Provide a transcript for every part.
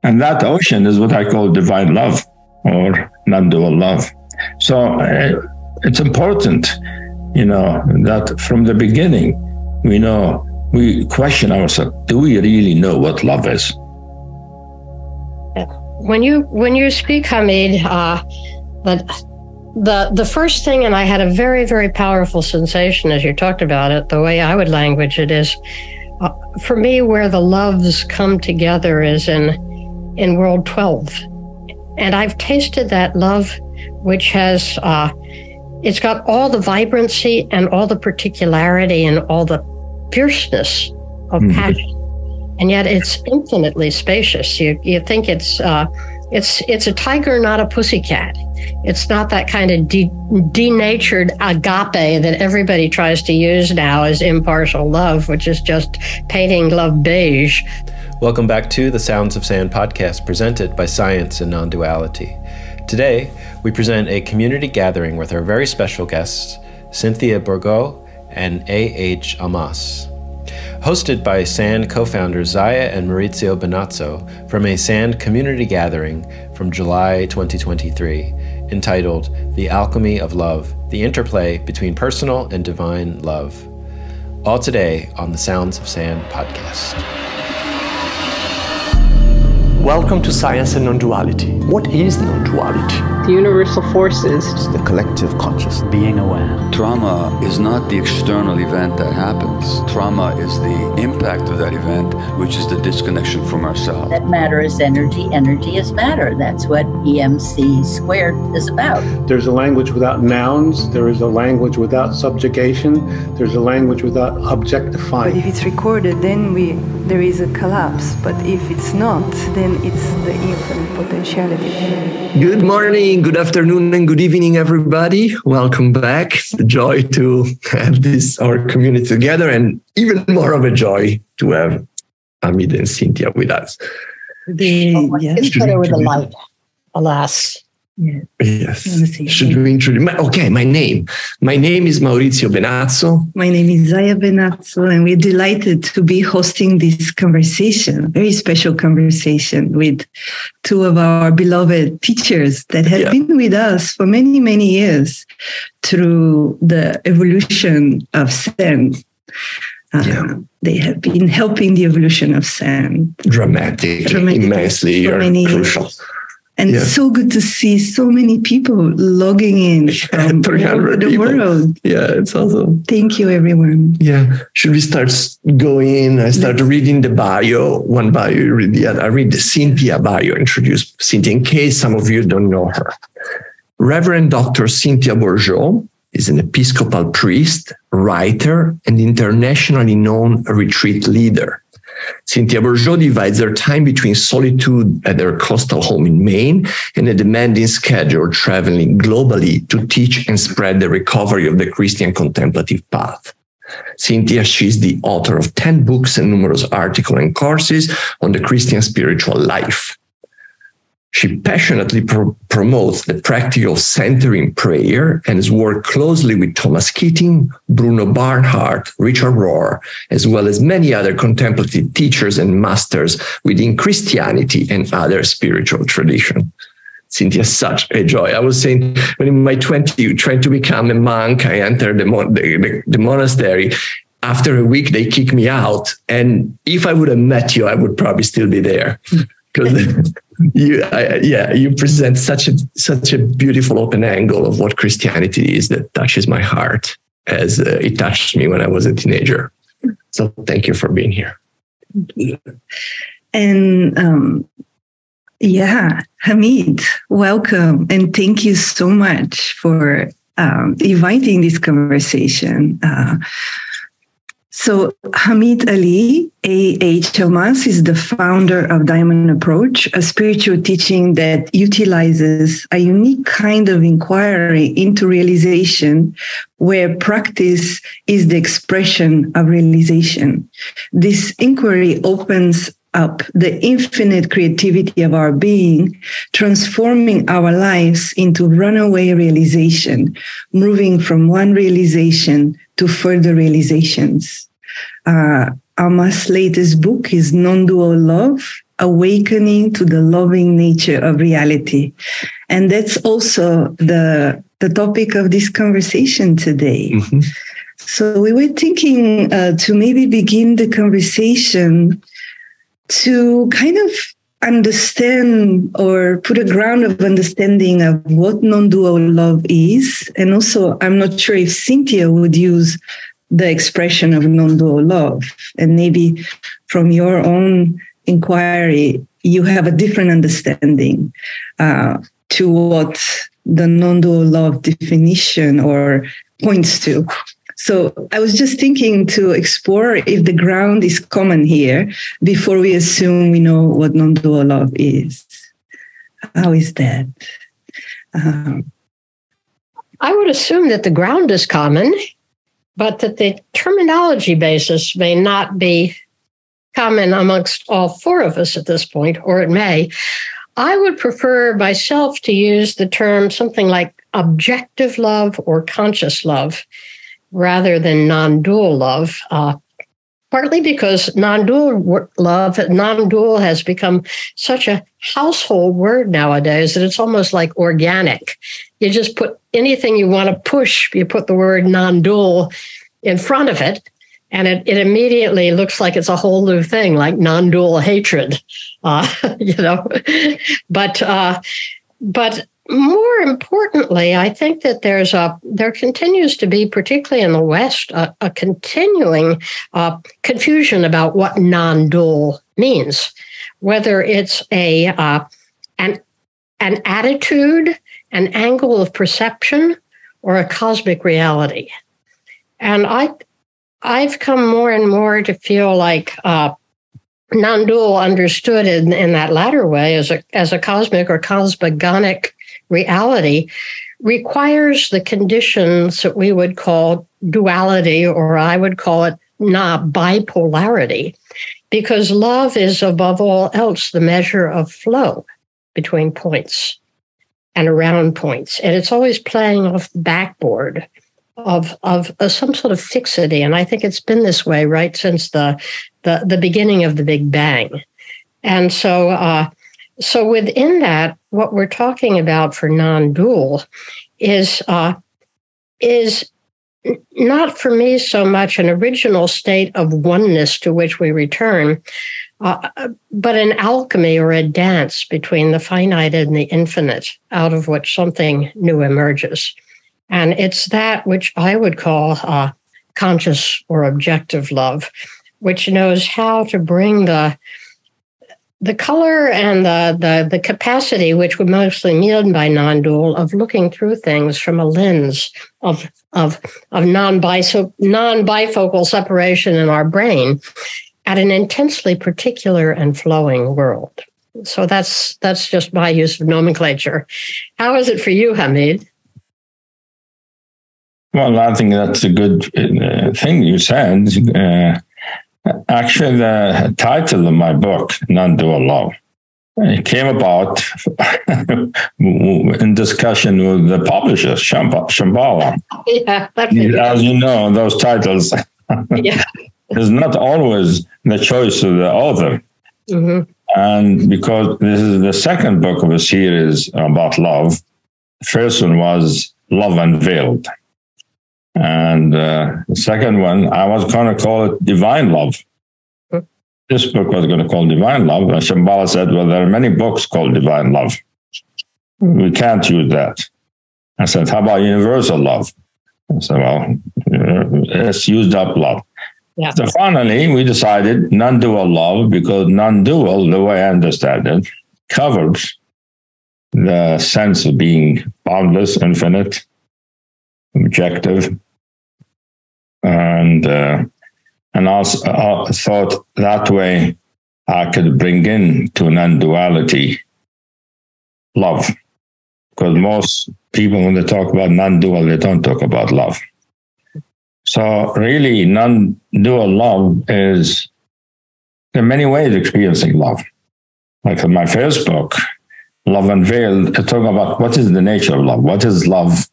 And that ocean is what I call divine love or non-dual love. So it's important, that from the beginning, we question ourselves, do we really know what love is? When you speak, Hamid, the first thing, and I had a very, very powerful sensation as you talked about it, the way I would language it is, for me, where the loves come together is in World 12. And I've tasted that love, which has, it's got all the vibrancy and all the particularity and all the fierceness of passion. And yet it's infinitely spacious. You think it's a tiger, not a pussycat. It's not that kind of denatured agape that everybody tries to use now as impartial love, which is just painting love beige. Welcome back to the Sounds of Sand podcast presented by Science and Nonduality. Today, we present a community gathering with our very special guests, Cynthia Bourgeault and A.H. Almaas. Hosted by SAND co-founders Zaya and Maurizio Benazzo from a SAND community gathering from July 2023, entitled The Alchemy of Love, the interplay between personal and divine love. All today on the Sounds of Sand podcast. Welcome to Science and Nonduality. What is non-duality? The universal forces. It's the collective consciousness. Being aware. Trauma is not the external event that happens. Trauma is the impact of that event, which is the disconnection from ourselves. That matter is energy. Energy is matter. That's what EMC squared is about. There's a language without nouns. There is a language without subjugation. There's a language without objectifying. But if it's recorded, then there is a collapse. But if it's not, then it's the infinite potentiality. Good morning, good afternoon, and good evening, everybody. Welcome back. It's a joy to have our community together, and even more of a joy to have Hamid and Cynthia with us. It's better with the light, alas. Yeah. Yes. Should we introduce? My name. My name is Maurizio Benazzo. My name is Zaya Benazzo, and we're delighted to be hosting this conversation, very special conversation with two of our beloved teachers that have been with us for many, many years through the evolution of sand. They have been helping the evolution of sand. Dramatically, immensely, crucial. And it's so good to see so many people logging in from all over the world. Yeah, it's awesome. Thank you, everyone. Yeah. Should we start going? I started reading the bio. One bio you read the other. I read the Cynthia bio, introduce Cynthia in case some of you don't know her. Reverend Dr. Cynthia Bourgeault is an Episcopal priest, writer, and internationally known retreat leader. Cynthia Bourgeault divides her time between solitude at her coastal home in Maine and a demanding schedule traveling globally to teach and spread the recovery of the Christian contemplative path. Cynthia, she's the author of 10 books and numerous articles and courses on the Christian spiritual life. She passionately promotes the practice of centering prayer and has worked closely with Thomas Keating, Bruno Barnhart, Richard Rohr, as well as many other contemplative teachers and masters within Christianity and other spiritual traditions. Cynthia is such a joy. I was saying, when in my 20s, trying to become a monk, I entered the monastery. After a week, they kicked me out. And if I would have met you, I would probably still be there. Because you present such a beautiful open angle of what Christianity is that touches my heart as it touched me when I was a teenager. So thank you for being here. And Hamid, welcome. And thank you so much for inviting this conversation. So Hamid Ali, A.H. Almaas, is the founder of Diamond Approach, a spiritual teaching that utilizes a unique kind of inquiry into realization where practice is the expression of realization. This inquiry opens up the infinite creativity of our being, transforming our lives into runaway realization, moving from one realization to further realizations. Almaas' latest book is Nondual Love, awakening to the loving nature of reality. And that's also the topic of this conversation today. Mm-hmm. So we were thinking to maybe begin the conversation to kind of understand or put a ground of understanding of what non-dual love is. And also, I'm not sure if Cynthia would use the expression of non-dual love. And maybe from your own inquiry, you have a different understanding to what the non-dual love definition or points to. So I was just thinking to explore if the ground is common here before we assume we know what non-dual love is. How is that? I would assume that the ground is common, but that the terminology basis may not be common amongst all four of us at this point, or it may. I would prefer myself to use the term something like objective love or conscious love, rather than non-dual love, partly because non-dual has become such a household word nowadays that it's almost like organic. You just put anything you want to push, you put the word non-dual in front of it, and it immediately looks like it's a whole new thing, like non-dual hatred, But more importantly, I think that there continues to be, particularly in the West, a continuing confusion about what non-dual means, whether it's an attitude, an angle of perception, or a cosmic reality. And I've come more and more to feel like non-dual, understood in that latter way as a cosmic or cosmogonic reality, requires the conditions that we would call duality, or I would call it bipolarity, because love is above all else the measure of flow between points and around points. And it's always playing off the backboard of some sort of fixity. And I think it's been this way right since the beginning of the Big Bang. And so within that, what we're talking about for non-dual is not for me so much an original state of oneness to which we return, but an alchemy or a dance between the finite and the infinite, out of which something new emerges. And it's that which I would call conscious or objective love, which knows how to bring the color and the capacity, which we're mostly mean by non-dual, of looking through things from a lens of non-bifocal separation in our brain at an intensely particular and flowing world. So that's just my use of nomenclature. How is it for you, Hamid? Well, I think that's a good thing you said. Actually, the title of my book, Non-Dual Love, it came about in discussion with the publisher, Shambhala. Yeah, as you know, those titles is not always the choice of the author. Mm-hmm. And because this is the second book of a series about love, the first one was Love Unveiled. And the second one, I was going to call it Divine Love. This book was going to call Divine Love. And Shambhala said, well, there are many books called Divine Love. We can't use that. I said, how about Universal Love? I said, well, it's used up love. Yeah. So finally, we decided non-dual love, because non-dual, the way I understand it, covers the sense of being boundless, infinite, objective, and also thought that way I could bring in to non-duality love, because most people, when they talk about non-dual, they don't talk about love. So really, non-dual love is, there are many ways of experiencing love. Like in my first book, Love Unveiled, I talk about what is the nature of love, what is love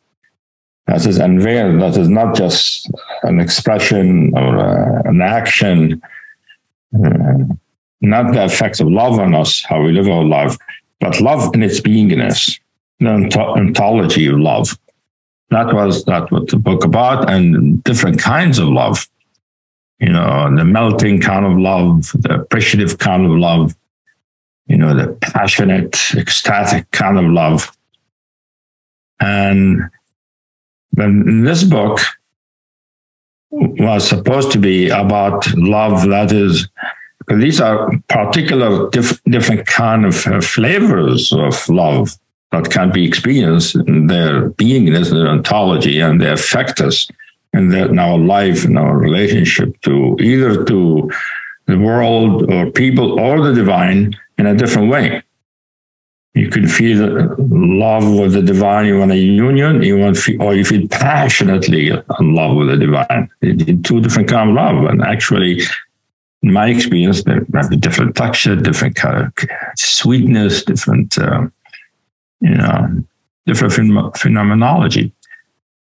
that is unveiled, that is not just an expression or an action, not the effects of love on us, how we live our life, but love in its beingness, the ontology of love. That was what the book about, and different kinds of love. You know, the melting kind of love, the appreciative kind of love, you know, the passionate, ecstatic kind of love. And then this book was supposed to be about love that is, these are particular different kind of flavors of love that can be experienced in their beingness, their ontology, and they affect us in our life, in our relationship to either to the world or people or the divine in a different way. You can feel love with the divine, you want a union, or you feel passionately in love with the divine. It's two different kinds of love. And actually, in my experience, there might be different texture, different kind of sweetness, different, different phenomenology.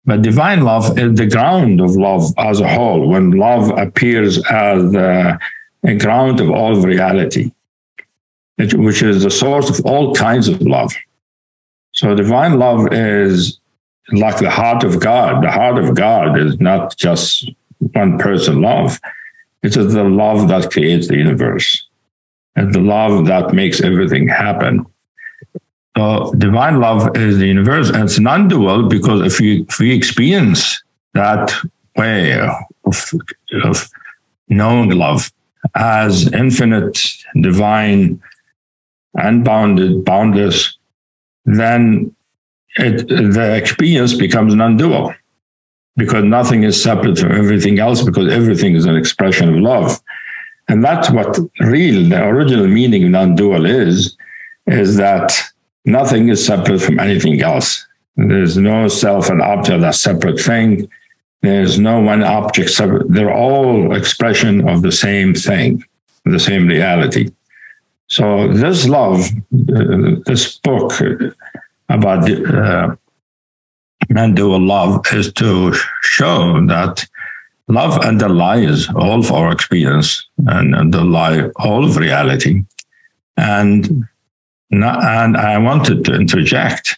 But divine love is the ground of love as a whole, when love appears as a ground of all reality, which is the source of all kinds of love. So divine love is like the heart of God. The heart of God is not just one person love. It is the love that creates the universe. It's the love that makes everything happen. So divine love is the universe, and it's non-dual, because if we experience that way of knowing love as infinite, divine, unbounded, boundless, then the experience becomes non-dual, because nothing is separate from everything else, because everything is an expression of love. And that's what the original meaning of non-dual is that nothing is separate from anything else. There's no self and object, a separate thing. There's no one object separate. They're all expression of the same thing, the same reality. So this love, this book about non-dual love, is to show that love underlies all of our experience and underlie all of reality. And I wanted to interject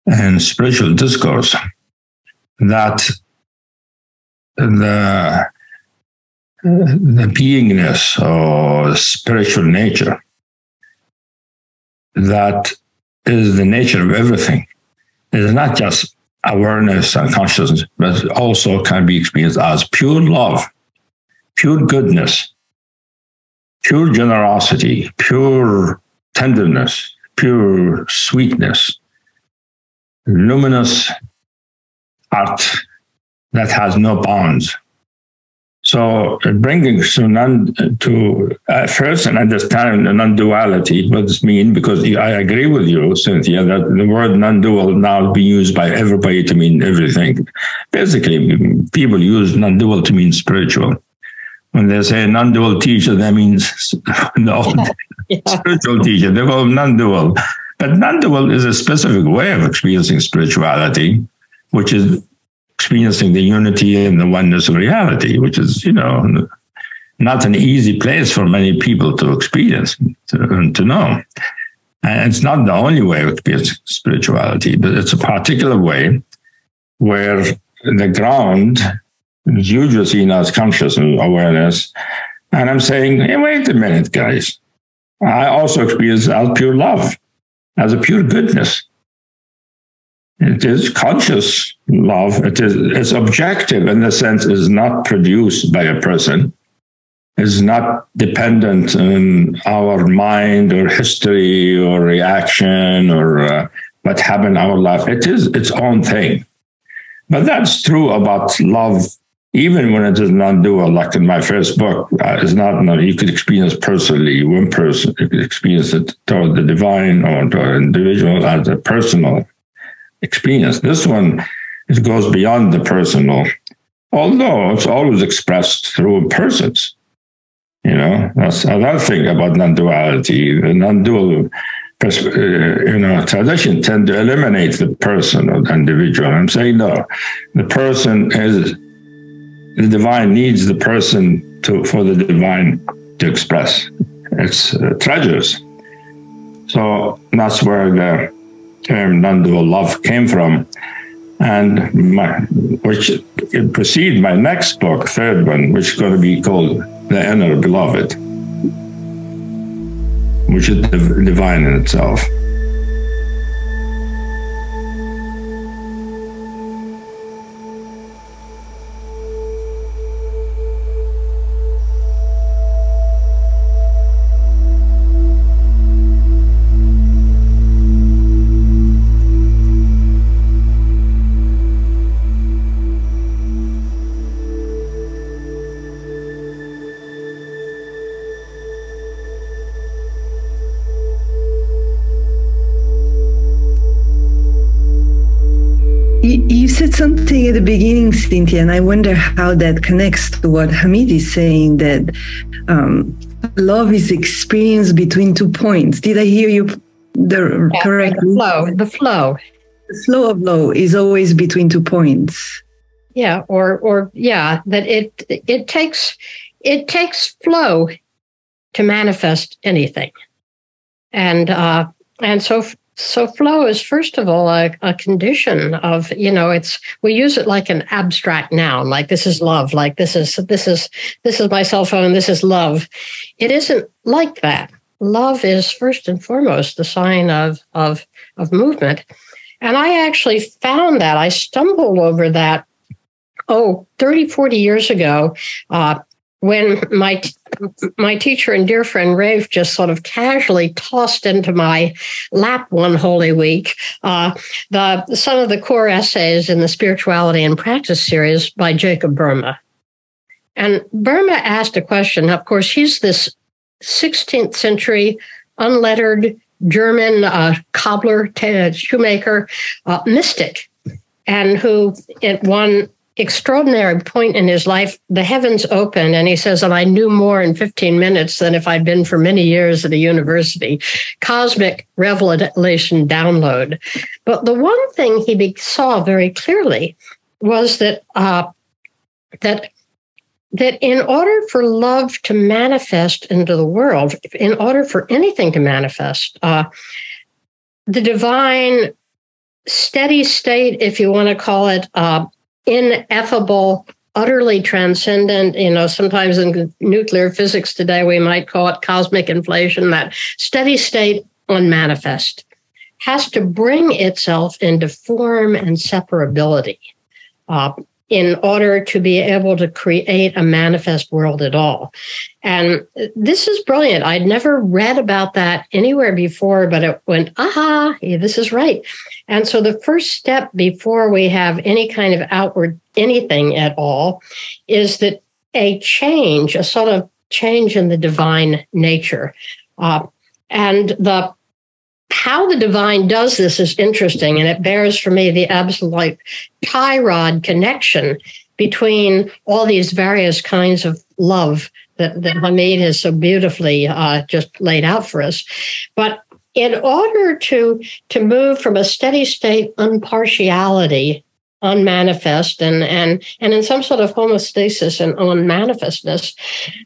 in spiritual discourse that the beingness or spiritual nature that is the nature of everything is not just awareness and consciousness, but also can be experienced as pure love, pure goodness, pure generosity, pure tenderness, pure sweetness, luminous heart that has no bounds. So bringing to first an understanding the non-duality, what does it mean? Because I agree with you, Cynthia, that the word non-dual now be used by everybody to mean everything. Basically, people use non-dual to mean spiritual. When they say non-dual teacher, that means no. Spiritual teacher, they call them non-dual. But non-dual is a specific way of experiencing spirituality, which is experiencing the unity and the oneness of reality, which is, not an easy place for many people to experience, to know. And it's not the only way of experiencing spirituality, but it's a particular way where the ground is usually seen as conscious awareness. And I'm saying, hey, wait a minute, guys. I also experience as pure love, as a pure goodness. It is conscious love. It's objective in the sense it is not produced by a person. It's not dependent on our mind or history or reaction or what happened in our life. It is its own thing. But that's true about love, even when it is non-dual, like in my first book. It's not, you could experience personally, one person, you could experience it toward the divine or to an individual as a personal experience. This one, it goes beyond the personal, although it's always expressed through persons. That's another thing about non-duality. The non-dual tradition tend to eliminate the person or the individual. I'm saying no, the divine needs the person for the divine to express. its treasures. So that's where the term non-dual love came from, and which precedes my next book, third one, which is going to be called The Inner Beloved, which is divine in itself. You said something at the beginning, Cynthia, and I wonder how that connects to what Hamid is saying, that love is experienced between 2 points. Did I hear you correctly? The flow. The flow of love is always between 2 points. Yeah, that it takes flow to manifest anything, and so flow is, first of all, a condition of, we use it like an abstract noun, like this is love, like this is my cell phone, this is love. It isn't like that. Love is first and foremost the sign of movement. And I actually found that, I stumbled over that, 30, 40 years ago, when my teacher and dear friend Rafe just sort of casually tossed into my lap one Holy Week some of the core essays in the Spirituality and Practice series by Jacob Bourgeault. And Bourgeault asked a question. Of course, he's this 16th century unlettered German cobbler, shoemaker, mystic, and who at one extraordinary point in his life, the heavens opened, and he says, and I knew more in 15 minutes than if I'd been for many years at a university. Cosmic revelation download. But the one thing he saw very clearly was that in order for love to manifest into the world, in order for anything to manifest, the divine steady state, if you want to call it, ineffable, utterly transcendent, sometimes in nuclear physics today, we might call it cosmic inflation, that steady state unmanifest has to bring itself into form and separability in order to be able to create a manifest world at all. And this is brilliant. I'd never read about that anywhere before, but it went, aha, yeah, this is right. And so the first step before we have any kind of outward anything at all is that a sort of change in the divine nature. And how the divine does this is interesting, and it bears for me the absolute tie rod connection between all these various kinds of love that Hamid has so beautifully just laid out for us. But in order to move from a steady state unpartiality, unmanifest, and in some sort of homeostasis and unmanifestness,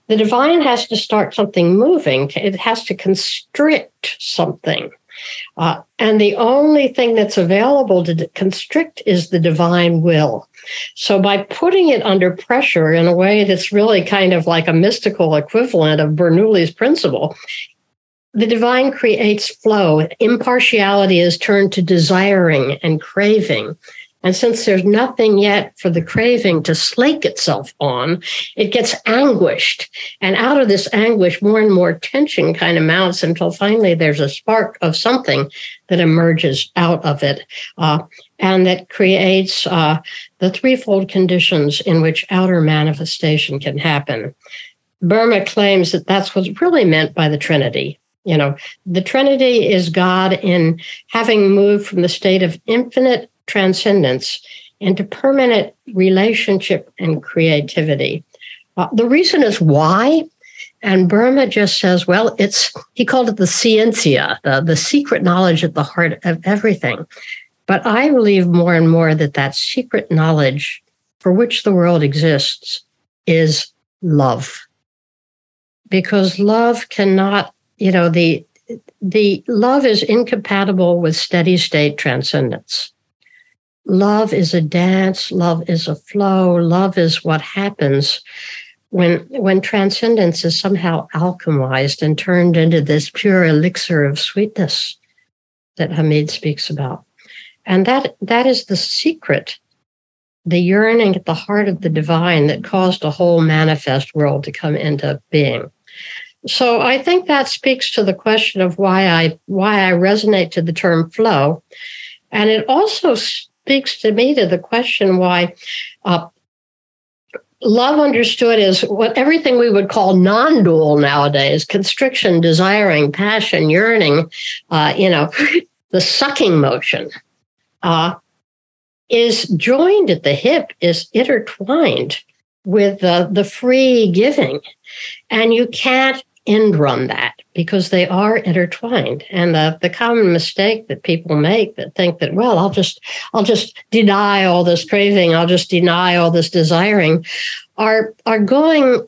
the divine has to start something moving. It has to constrict something. And the only thing that's available to constrict is the divine will. So by putting it under pressure in a way that's really kind of like a mystical equivalent of Bernoulli's principle, the divine creates flow. Impartiality is turned to desiring and craving. And since there's nothing yet for the craving to slake itself on, it gets anguished. And out of this anguish, more and more tension kind of mounts until finally there's a spark of something that emerges out of it. And that creates the threefold conditions in which outer manifestation can happen. Bourgeault claims that that's what's really meant by the Trinity. The Trinity is God in having moved from the state of infinite transcendence into permanent relationship and creativity. The reason is why, and Bourgeault just says, well, he called it the Scientia, the secret knowledge at the heart of everything. But I believe more and more that secret knowledge for which the world exists is love. because love cannot, the love is incompatible with steady state transcendence. Love is a dance, love is a flow, love is what happens when transcendence is somehow alchemized and turned into this pure elixir of sweetness that Hamid speaks about. And that is the secret, the yearning at the heart of the divine that caused a whole manifest world to come into being. So I think that speaks to the question of why I resonate to the term flow. And it also speaks to me to the question why love understood as what everything we would call non-dual nowadays, constriction, desiring, passion, yearning, the sucking motion, is joined at the hip, is intertwined with the free giving. And you can't end run that because they are intertwined. And the common mistake that people make that think that, well, I'll just deny all this craving, I'll just deny all this desiring, are going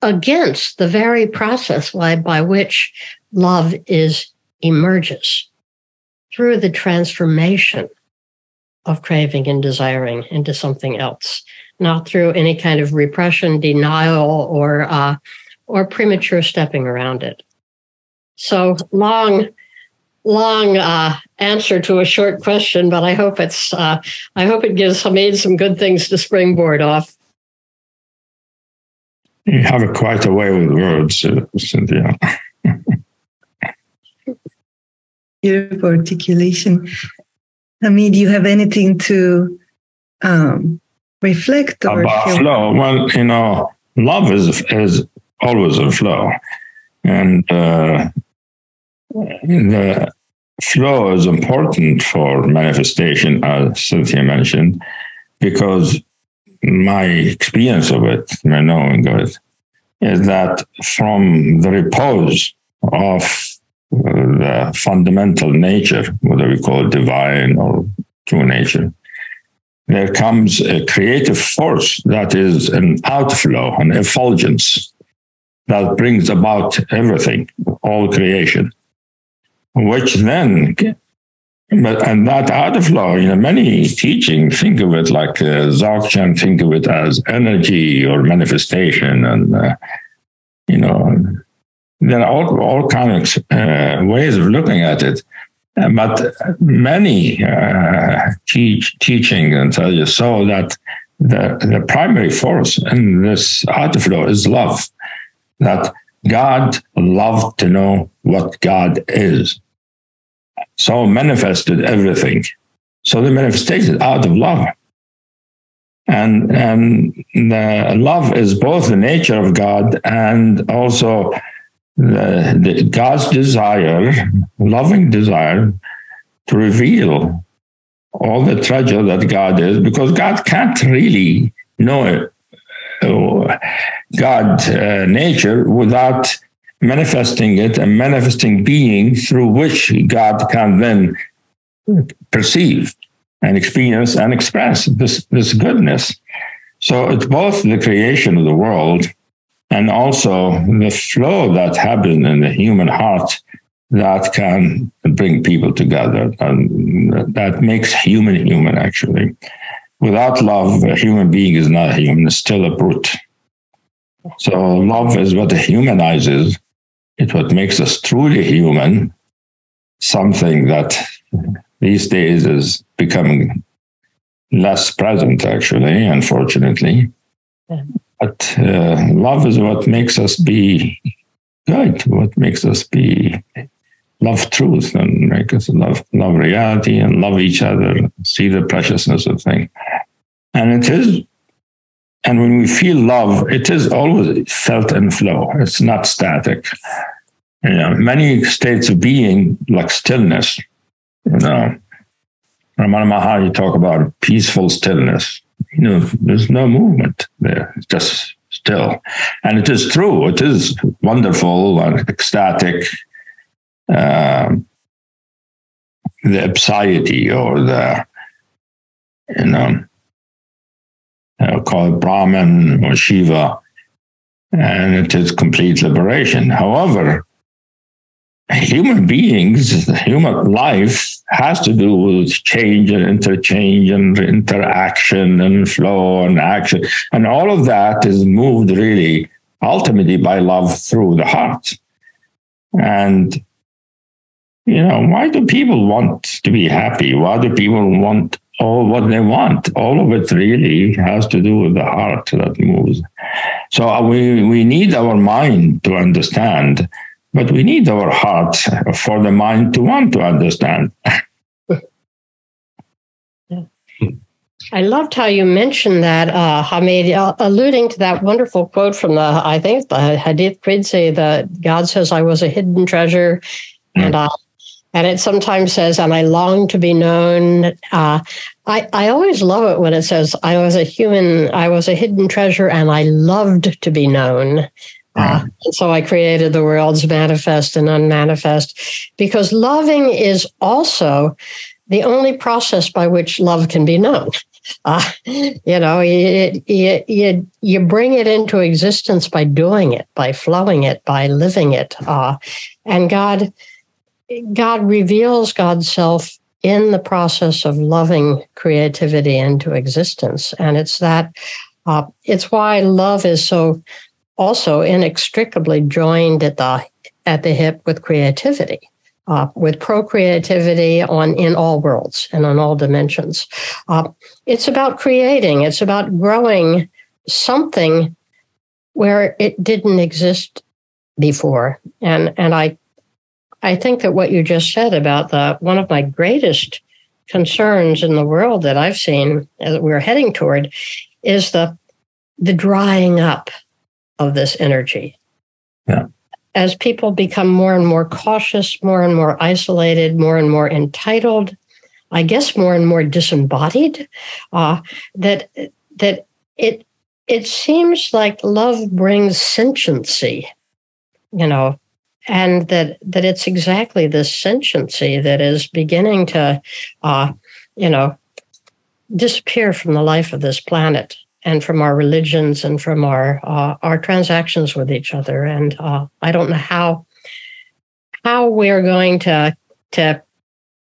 against the very process by which love emerges through the transformation of craving and desiring into something else, not through any kind of repression, denial, or premature stepping around it. So long answer to a short question, but I hope it gives Hamid some good things to springboard off. You have quite a way with words, Cynthia. Beautiful articulation. Hamid, do you have anything to reflect or about flow? Well, love is always a flow, and the flow is important for manifestation, as Cynthia mentioned, because my experience of it, my knowing of it, is that from the repose of the fundamental nature, whether we call it divine or true nature, there comes a creative force that is an outflow, an effulgence that brings about everything, all creation, which then, and that outflow, many teachings think of it like Dzogchen, think of it as energy or manifestation, and there are all kinds of ways of looking at it. But many teaching and tell you so that the primary force in this outflow is love. That God loved to know what God is. So manifested everything. So the manifestation out of love. And the love is both the nature of God and also the God's desire, loving desire, to reveal all the treasure that God is, because God can't really know it. God nature without manifesting it and manifesting being through which God can then perceive and experience and express this goodness. So it's both the creation of the world and also the flow that happens in the human heart that can bring people together, and that makes human actually. Without love, a human being is not human, it's still a brute. So love is what humanizes. It's what makes us truly human, something that these days is becoming less present, actually, unfortunately. Yeah. But love is what makes us be good, what makes us be love truth and make us love reality and love each other, see the preciousness of things. And when we feel love, it is always felt in flow. It's not static. Many states of being, like stillness, Ramana Mahari talk about peaceful stillness. There's no movement there. It's just still. And it is true. It is wonderful and ecstatic. The anxiety or the, call it Brahman or Shiva, and it is complete liberation. However, human beings, human life has to do with change and interchange and interaction and flow and action. And all of that is moved really ultimately by love through the heart. And, why do people want to be happy? Why do people want all what they want? All of it really has to do with the heart that moves. So we need our mind to understand, but we need our heart for the mind to want to understand. I loved how you mentioned that, Hamid, alluding to that wonderful quote from the Hadith Qudsi, that God says, "I was a hidden treasure," and it sometimes says, "and I long to be known." I always love it when it says, "I was a hidden treasure, and I loved to be known." And so I created the worlds manifest and unmanifest, because loving is also the only process by which love can be known. You bring it into existence by doing it, by flowing it, by living it. And God reveals God's self in the process of loving creativity into existence. And it's why love is so also inextricably joined at the hip with creativity, with procreativity in all worlds and on all dimensions. It's about creating. It's about growing something where it didn't exist before. And I think that what you just said about one of my greatest concerns in the world that I've seen that we're heading toward is the drying up of this energy. Yeah. As people become more and more cautious, more and more isolated, more and more entitled, I guess more and more disembodied, that it seems like love brings sentiency, and that it's exactly this sentiency that is beginning to, disappear from the life of this planet, and from our religions, and from our transactions with each other. And I don't know how we're going to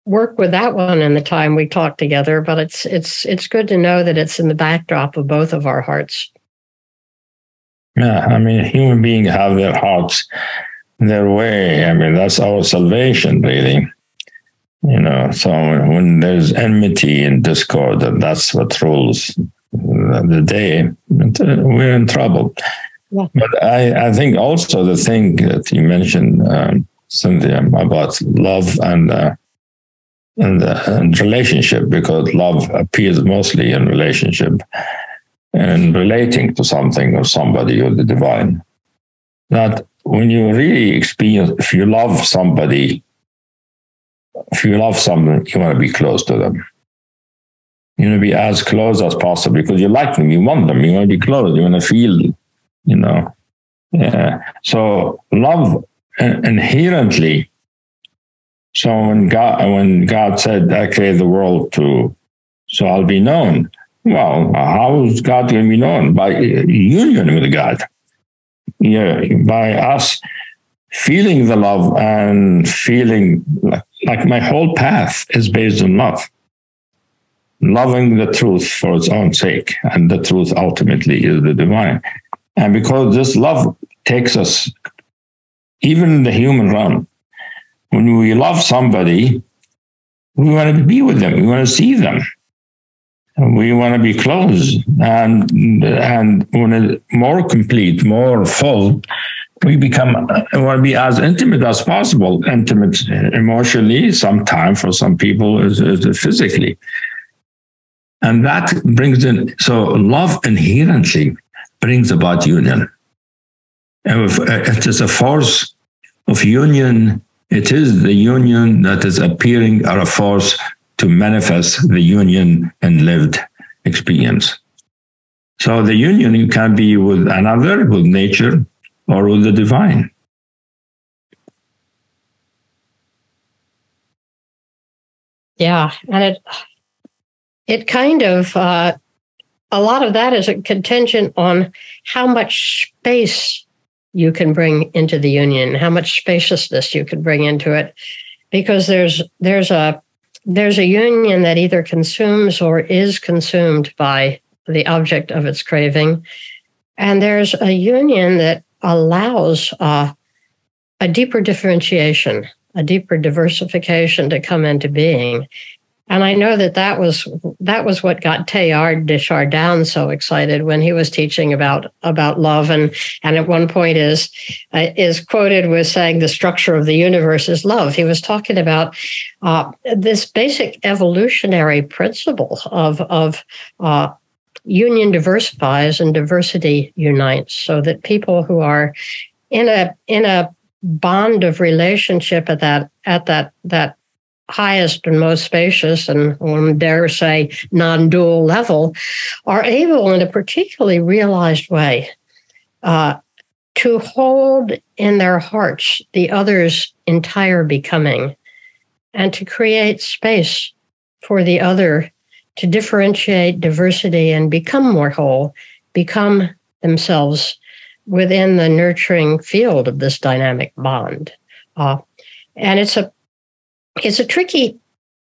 work with that one in the time we talk together, but it's good to know that it's in the backdrop of both of our hearts. Yeah, human beings have their hearts their way. That's our salvation, really. So when there's enmity and discord, and that's what rules the day, we're in trouble. Yeah. But I think also the thing that you mentioned, Cynthia, about love and relationship, because love appears mostly in relationship and relating to something or somebody or the divine. That when you really experience, if you love somebody, you want to be close to them. You want to be as close as possible because you like them, you want them, you want to be close, you want to feel, So love inherently. So when God said, "I created the world so I'll be known." Well, how is God going to be known? By union with God. By us feeling the love and feeling like my whole path is based on love. Loving the truth for its own sake. And the truth ultimately is the divine. And because this love takes us, even in the human realm, when we love somebody, we want to be with them. We want to see them. We want to be close. And when it's more complete, more full, we want to be as intimate as possible. Intimate emotionally, sometimes for some people is physically. And that brings in, so love inherently brings about union. And if it is a force of union. It is the union that is appearing or a force to manifest the union in lived experience. So the union can be with another, with nature, or with the divine. Yeah, and it kind of a lot of that is contingent on how much space you can bring into the union, how much spaciousness you can bring into it, because there's a union that either consumes or is consumed by the object of its craving, and there's a union that allows a deeper differentiation, a deeper diversification to come into being. And I know that was what got Teilhard de Chardin so excited when he was teaching about love, and at one point is quoted with saying the structure of the universe is love. He was talking about this basic evolutionary principle of union diversifies and diversity unites, so that people who are in a bond of relationship at that highest and most spacious and, one dare say, non-dual level, are able in a particularly realized way to hold in their hearts the other's entire becoming, and to create space for the other to differentiate diversity and become more whole, become themselves within the nurturing field of this dynamic bond. And it's a tricky,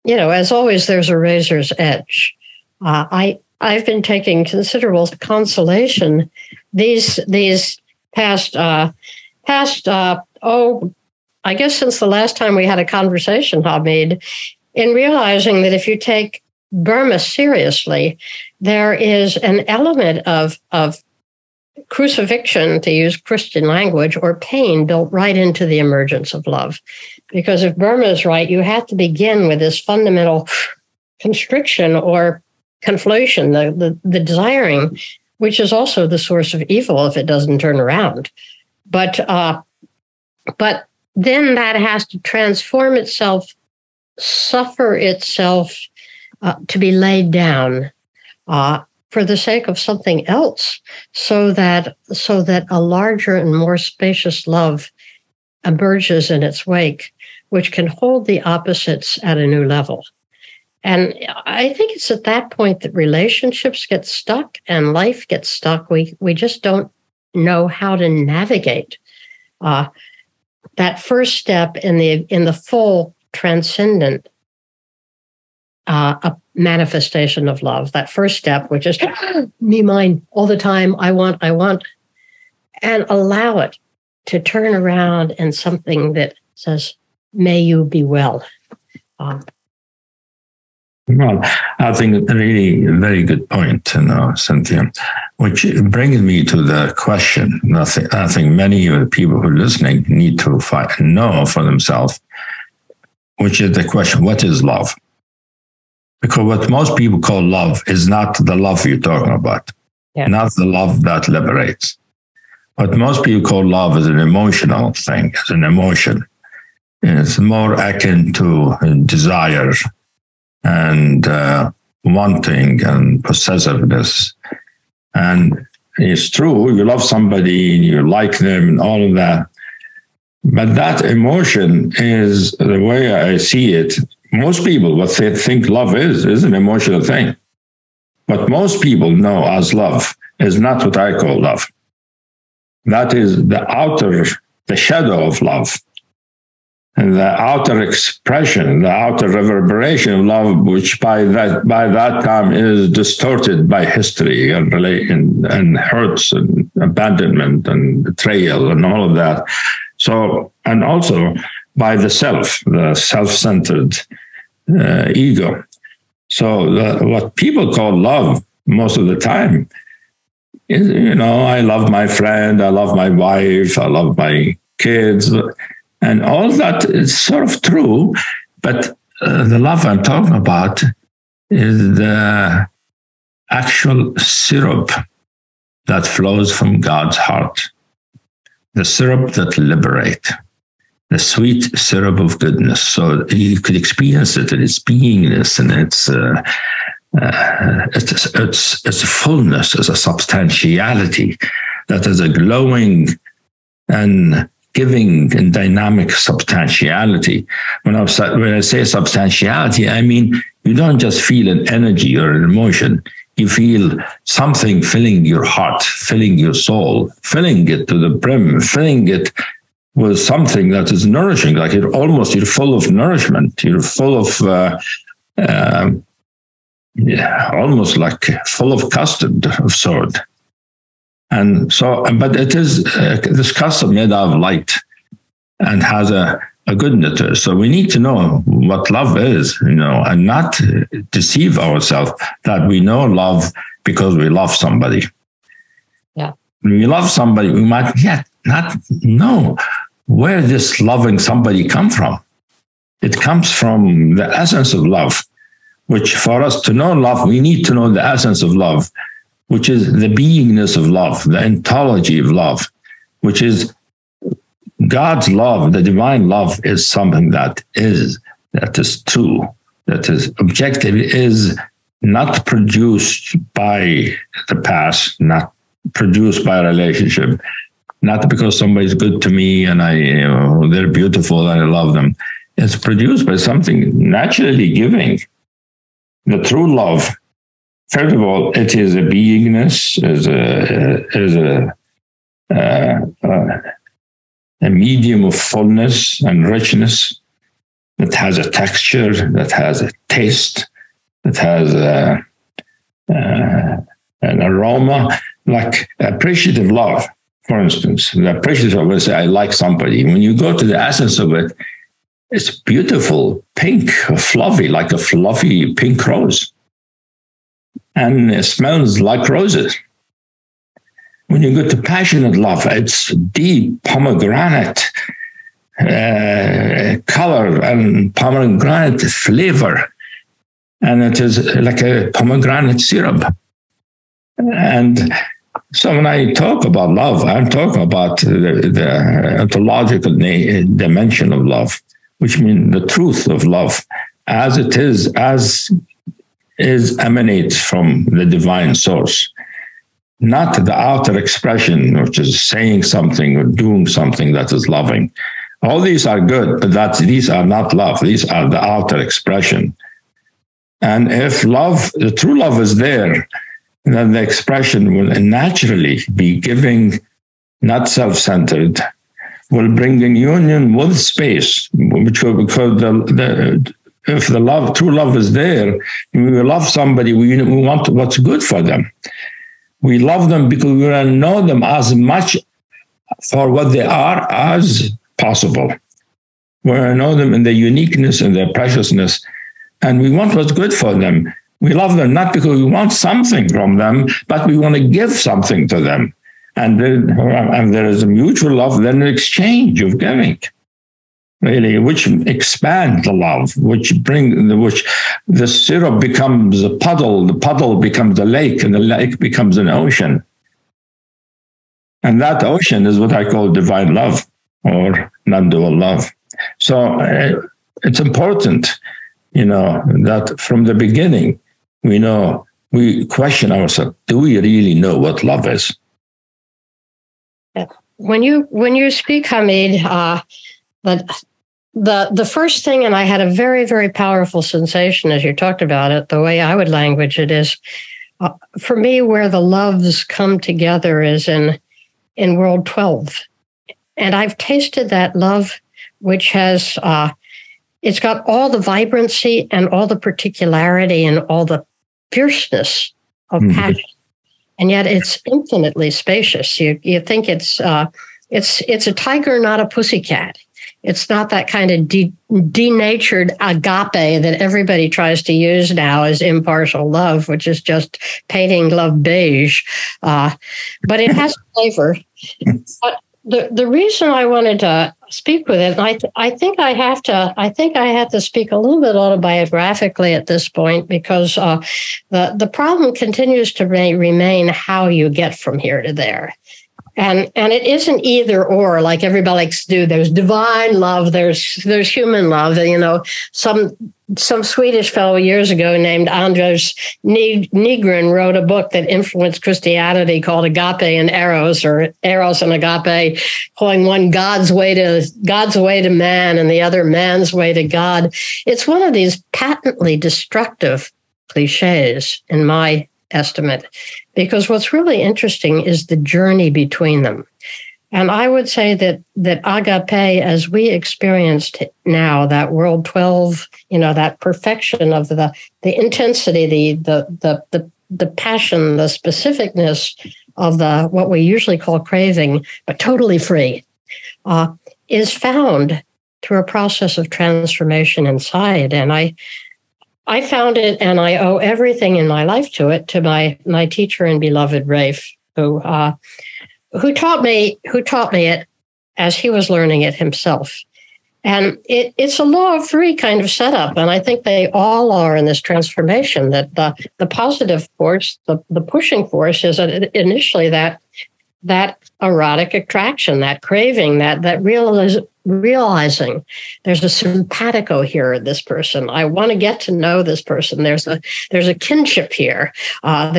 as always, there's a razor's edge. I've been taking considerable consolation these past, I guess since the last time we had a conversation, Hamid, in realizing that if you take Burma seriously, there is an element of crucifixion, to use Christian language, or pain built right into the emergence of love. Because if Burma is right, you have to begin with this fundamental constriction or conflation, the desiring, which is also the source of evil if it doesn't turn around. But then that has to transform itself, suffer itself to be laid down for the sake of something else, so that a larger and more spacious love emerges in its wake, which can hold the opposites at a new level. And I think it's at that point that relationships get stuck and life gets stuck. We just don't know how to navigate that first step in the full transcendent a manifestation of love. That first step, which is me, mine, all the time, I want, and allow it to turn around in something that says, may you be well. Well, I think a really very good point, Cynthia, which brings me to the question I think many of the people who are listening need to know for themselves, which is the question, what is love? Because what most people call love is not the love you're talking about, not the love that liberates. What most people call love is an emotional thing, it's an emotion. And it's more akin to desire and wanting and possessiveness. And it's true, you love somebody, you like them and all of that. But that emotion is, the way I see it, most people, what they think love is an emotional thing. What most people know as love is not what I call love. That is the shadow of love. And the outer expression, the outer reverberation of love, which by that time is distorted by history and hurts and abandonment and betrayal and all of that. So, and also by the self-centered ego. So what people call love most of the time is, I love my friend, I love my wife, I love my kids. And all that is sort of true, but the love I'm talking about is the actual syrup that flows from God's heart, the syrup that liberates, the sweet syrup of goodness. So you could experience it in its beingness and its fullness, as a substantiality that is a glowing and giving and dynamic substantiality. When I say substantiality, I mean you don't just feel an energy or an emotion. you feel something filling your heart, filling your soul, filling it to the brim, filling it with something that is nourishing, like you're full of nourishment. You're full of, almost like full of custard of sort. And so, but it is this custard made out of light and has a goodness to it. So we need to know what love is, and not deceive ourselves that we know love because we love somebody. Yeah. When we love somebody, we might not know where this loving somebody come from. It comes from the essence of love, which for us to know love, we need to know the essence of love, which is the beingness of love, the ontology of love, which is God's love. The divine love is something that is true, that is objective, is not produced by the past, not produced by a relationship, not because somebody's good to me and they're beautiful and I love them. It's produced by something naturally giving. The true love, first of all, it is a beingness, is a medium of fullness and richness that has a texture, that has a taste, that has an aroma, like appreciative love, for instance. The appreciative love, let's say, I like somebody. When you go to the essence of it, it's beautiful, pink, fluffy, like a fluffy pink rose. And it smells like roses. When you go to passionate love, it's deep pomegranate color and pomegranate flavor. And it is like a pomegranate syrup. And so when I talk about love, I'm talking about the ontological dimension of love, which means the truth of love as it is, emanates from the divine source. Not the outer expression, which is saying something or doing something that is loving. All these are good, but these are not love. These are the outer expression. And if love, the true love is there, then the expression will naturally be giving, not self-centered, will bring in union with space, because if the true love is there, we will love somebody, we want what's good for them. We love them because we want to know them as much for what they are as possible. We want to know them in their uniqueness and their preciousness, and we want what's good for them. We love them not because we want something from them, but we want to give something to them. And there is a mutual love, then an exchange of giving, really, which expands the love, which the syrup becomes a puddle, the puddle becomes a lake, and the lake becomes an ocean. And that ocean is what I call divine love or non-dual love. So it's important, that from the beginning, we question ourselves, do we really know what love is? When you speak, Hamid, the first thing, and I had a very, very powerful sensation as you talked about it, the way I would language it is, for me, where the loves come together is in world 12. And I've tasted that love, which has, it's got all the vibrancy and all the particularity and all the fierceness of passion. And yet it's infinitely spacious. You think it's a tiger, not a pussycat. It's not that kind of denatured agape that everybody tries to use now as impartial love, which is just painting love beige. But it has flavor. But the reason I wanted to speak with it, I think I have to speak a little bit autobiographically at this point, because the problem continues to remain how you get from here to there. And it isn't either or, like everybody likes to do. There's divine love, there's human love. Some Swedish fellow years ago named Anders Nygren wrote a book that influenced Christianity called Agape and Eros, or Eros and Agape, calling one God's way to man and the other man's way to God. It's one of these patently destructive cliches, in my estimate, because what's really interesting is the journey between them. And I would say that agape, as we experienced now, that world 12, that perfection of the intensity, the passion, the specificness of the what we usually call craving, but totally free, is found through a process of transformation inside. And I found it, and I owe everything in my life to it, to my teacher and beloved Rafe, who taught me it as he was learning it himself. And it's a law of three kind of setup, and I think they all are in this transformation. That the positive force, the pushing force, is initially that erotic attraction, that craving, that realizing there's a simpatico here in this person. I want to get to know this person. There's a kinship here. And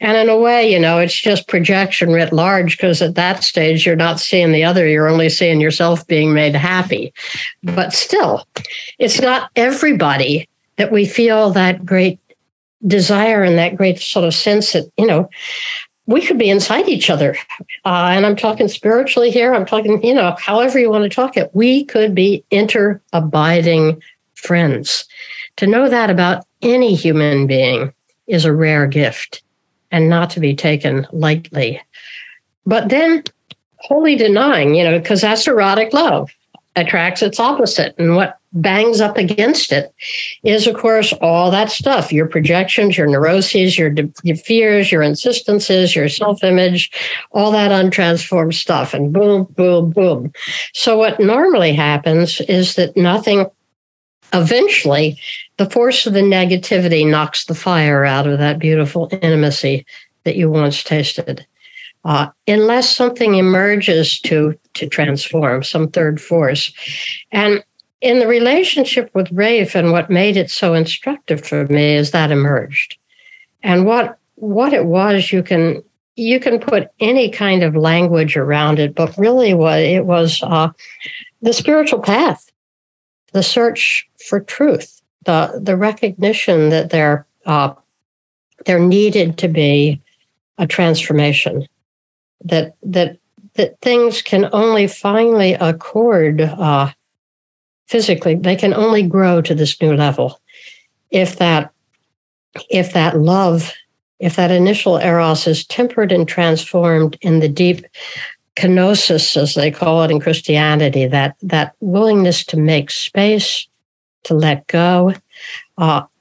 in a way, it's just projection writ large, because at that stage you're not seeing the other, you're only seeing yourself being made happy. But still, it's not everybody that we feel that great desire and that great sort of sense that, we could be inside each other. And I'm talking spiritually here. I'm talking, however you want to talk it. We could be inter-abiding friends. To know that about any human being is a rare gift and not to be taken lightly. But then wholly denying, because that's erotic love, attracts its opposite. And what bangs up against it is, of course, all that stuff, your projections, your neuroses, your fears, your insistences, your self-image, all that untransformed stuff, and boom, boom, boom. So what normally happens is that eventually, the force of the negativity knocks the fire out of that beautiful intimacy that you once tasted. Unless something emerges to transform, some third force. And in the relationship with Rafe, and what made it so instructive for me is that emerged. And what it was, you can put any kind of language around it, but really what it was, the spiritual path, the search for truth, the recognition that there needed to be a transformation, that things can only finally accord physically. They can only grow to this new level if that love, if that initial eros is tempered and transformed in the deep kenosis, as they call it in Christianity, that willingness to make space, to let go,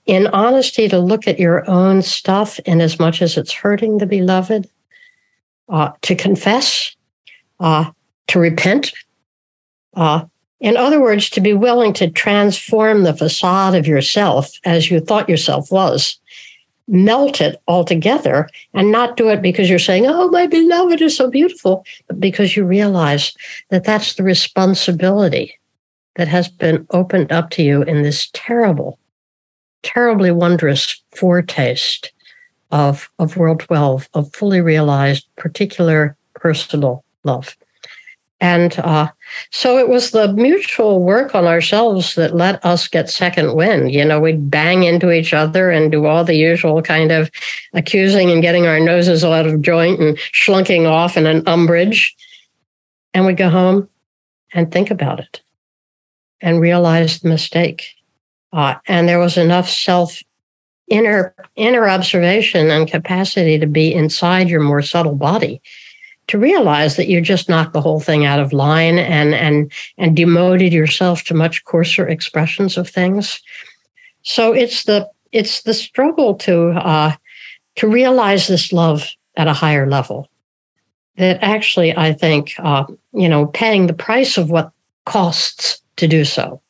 in honesty, to look at your own stuff in as much as it's hurting the beloved, to confess, to repent. In other words, to be willing to transform the facade of yourself as you thought yourself was, melt it altogether, and not do it because you're saying, oh, my beloved is so beautiful, but because you realize that that's the responsibility that has been opened up to you in this terribly wondrous foretaste of World 12, of fully realized particular personal love. And so it was the mutual work on ourselves that let us get second wind. We'd bang into each other and do all the usual kind of accusing and getting our noses out of joint and slunking off in an umbrage. And we'd go home and think about it and realize the mistake. And there was enough inner observation and capacity to be inside your more subtle body to realize that you just knocked the whole thing out of line and demoted yourself to much coarser expressions of things. So it's the struggle to realize this love at a higher level that actually, I think, paying the price of what costs to do so,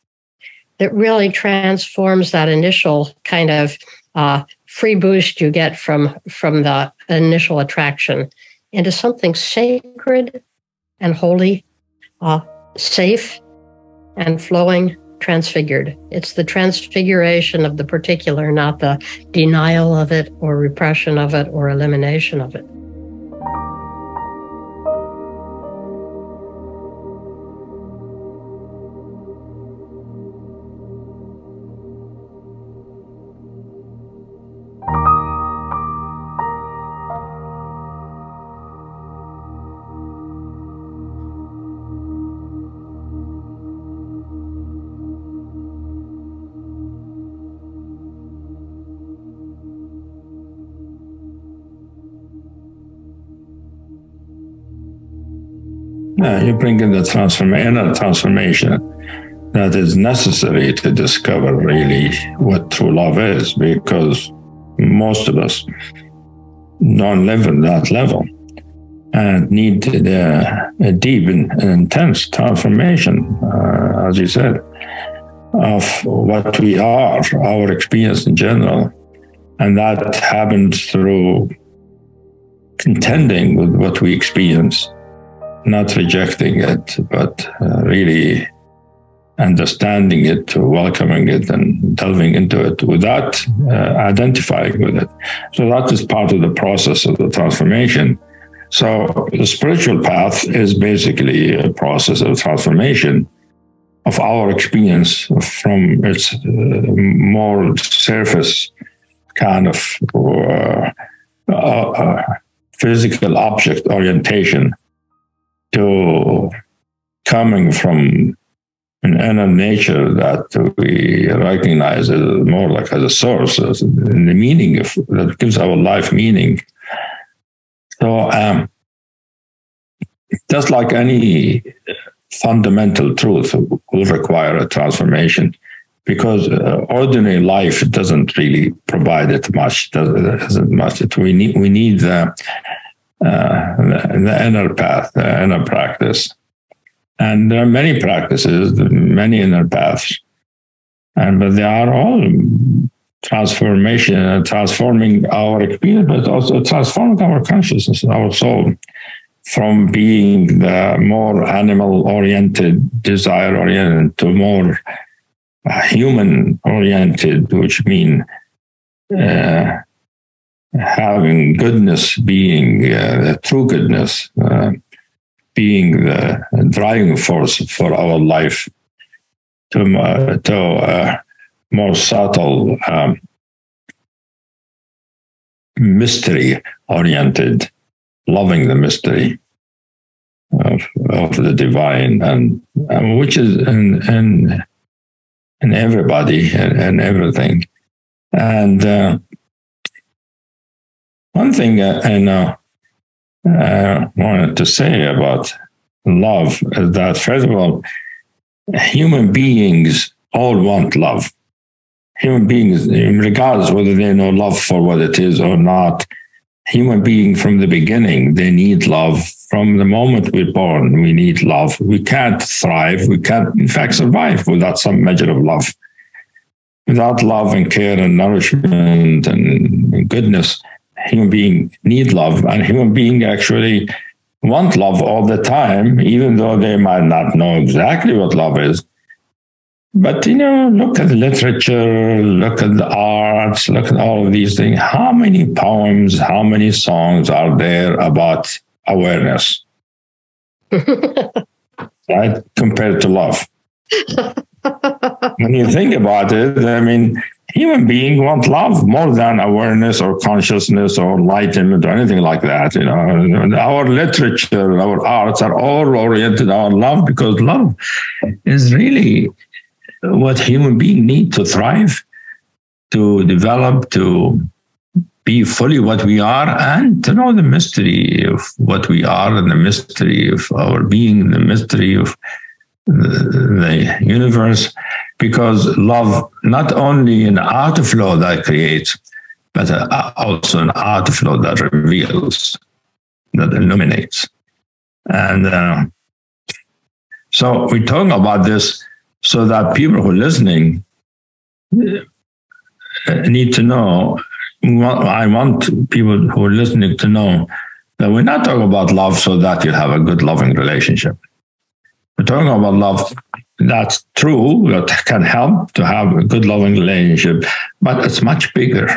that really transforms that initial kind of free boost you get from the initial attraction into something sacred and holy, safe and flowing, transfigured. It's the transfiguration of the particular, not the denial of it or repression of it or elimination of it. You bring in the inner transformation that is necessary to discover really what true love is, because most of us don't live at that level and need a deep and intense transformation, as you said, of what we are, our experience in general. And that happens through contending with what we experience, not rejecting it, but really understanding it, welcoming it, and delving into it without identifying with it. So that is part of the process of the transformation. So the spiritual path is basically a process of transformation of our experience from its more surface kind of physical object orientation to coming from an inner nature that we recognize as more like as a source, as the meaning of that gives our life meaning. So just like any fundamental truth will require a transformation, because ordinary life doesn't really provide it much. Doesn't much. We need the inner path, the inner practice. And there are many practices, many inner paths, but they are all transforming our experience, but also transforming our consciousness, our soul, from being the more animal-oriented, desire-oriented, to more human-oriented, which means having goodness, being true goodness, being the driving force for our life, to more subtle, mystery-oriented, loving the mystery of the divine, and which is in everybody and everything. And one thing I wanted to say about love is that, first of all, human beings all want love. Human beings, regardless whether they know love for what it is or not, human being from the beginning, they need love. From the moment we're born, we need love. We can't thrive. We can't, in fact, survive without some measure of love. Without love and care and nourishment and goodness, human beings need love, and human beings actually want love all the time, even though they might not know exactly what love is. But, look at the literature, look at the arts, look at all of these things. How many poems, how many songs are there about awareness? Right? Compared to love. When you think about it, I mean, human beings want love more than awareness or consciousness or enlightenment or anything like that. Our literature, our arts are all oriented on love, because love is really what human beings need to thrive, to develop, to be fully what we are, and to know the mystery of what we are, and the mystery of our being, the mystery of the universe. Because love, not only an outflow that creates, but also an outflow that reveals, that illuminates. And so we're talking about this so that people who are listening need to know. I want people who are listening to know that we're not talking about love so that you have a good, loving relationship. We're talking about love that's true, that can help to have a good, loving relationship, but it's much bigger,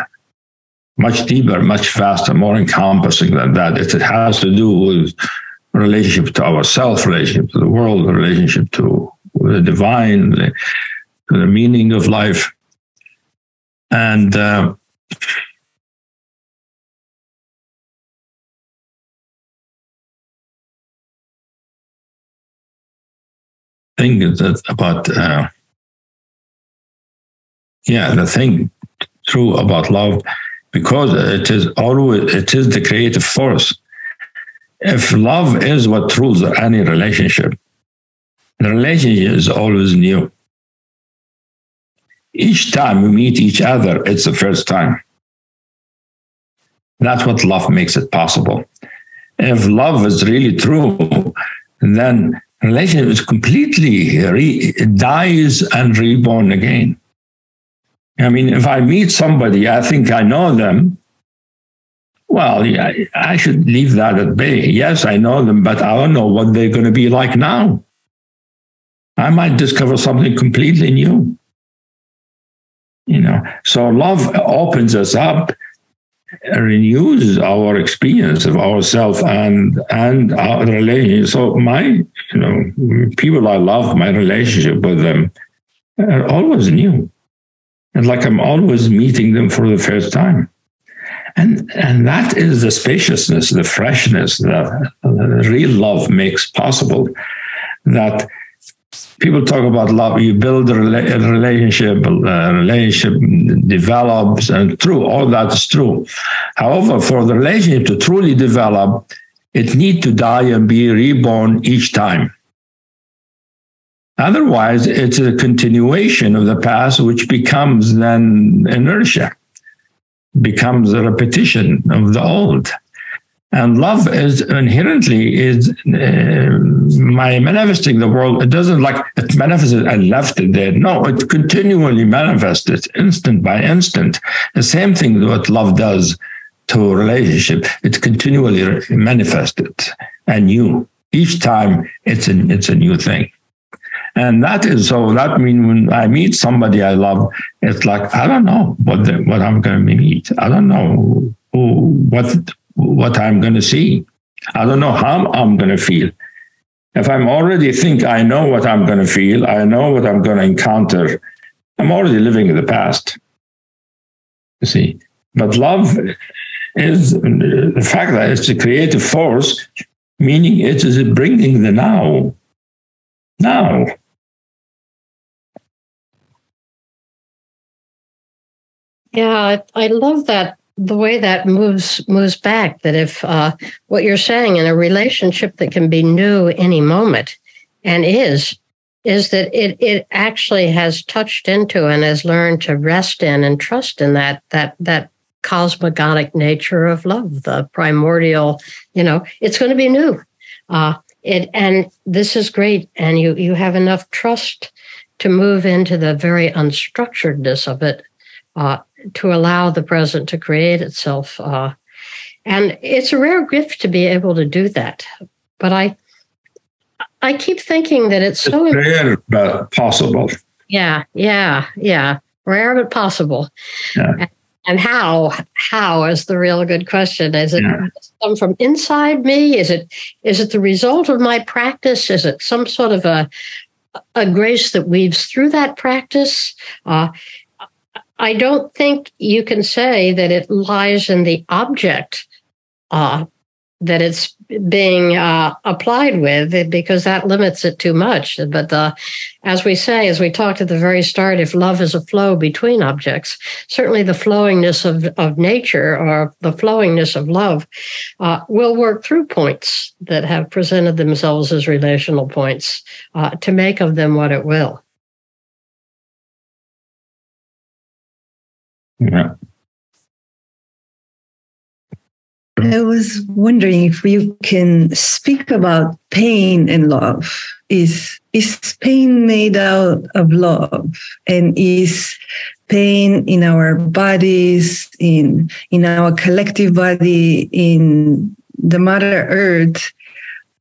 much deeper, much faster, more encompassing than that. It has to do with relationship to ourselves, relationship to the world, relationship to the divine, to the meaning of life. And thing is that about the thing true about love, because it is the creative force if love is what rules any relationship, the relationship is always new. Each time we meet each other, it's the first time. That's what love makes it possible. If love is really true, then relationship is completely dies and reborn again. I mean, if I meet somebody, I think I know them, well, yeah, I should leave that at bay. Yes, I know them, but I don't know what they're going to be like now. I might discover something completely new. So love opens us up, renews our experience of ourselves and our relationship. So people I love, my relationship with them are always new. And like I'm always meeting them for the first time. And that is the spaciousness, the freshness that real love makes possible. That people talk about love, you build a relationship develops, and true, all that is true. However, for the relationship to truly develop, it needs to die and be reborn each time. Otherwise, it's a continuation of the past, which becomes then inertia, becomes a repetition of the old. And love is inherently my manifesting the world. It doesn't like it manifested and left it there. No, it continually manifested instant by instant. The same thing what love does to a relationship. It's continually manifested anew. Each time it's a new thing. And that means when I meet somebody I love, it's like, I don't know what I'm going to meet. I don't know what I'm going to see. I don't know how I'm going to feel. If I'm already think I know what I'm going to feel, I know what I'm going to encounter, I'm already living in the past. You see, but love is the fact that it's a creative force, meaning it is bringing the now. Now. Yeah, I love that, the way that moves back, that if what you're saying in a relationship that can be new any moment and is that it actually has touched into and has learned to rest in and trust in that cosmogonic nature of love, the primordial, it's going to be new. And this is great. And you have enough trust to move into the very unstructuredness of it, to allow the present to create itself. And it's a rare gift to be able to do that. But I keep thinking that it's so rare but possible. Yeah. Rare but possible. Yeah. And how is the real good question. Is it come from inside me? Is it the result of my practice? Is it some sort of a grace that weaves through that practice? I don't think you can say that it lies in the object that it's being applied with, because that limits it too much. But as we talked at the very start, if love is a flow between objects, certainly the flowingness of nature, or the flowingness of love, will work through points that have presented themselves as relational points to make of them what it will. Yeah. I was wondering if you can speak about pain and love. Is pain made out of love? And is pain in our bodies, in our collective body, in the Mother Earth,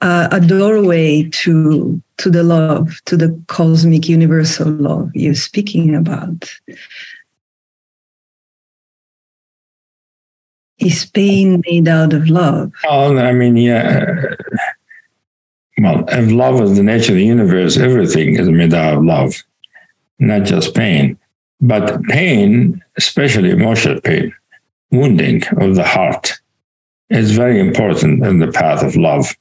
a doorway to the love, to the cosmic universal love you're speaking about? Is pain made out of love? Well, I mean, yeah. Well, if love is the nature of the universe, everything is made out of love, not just pain. But pain, especially emotional pain, wounding of the heart, is very important in the path of love,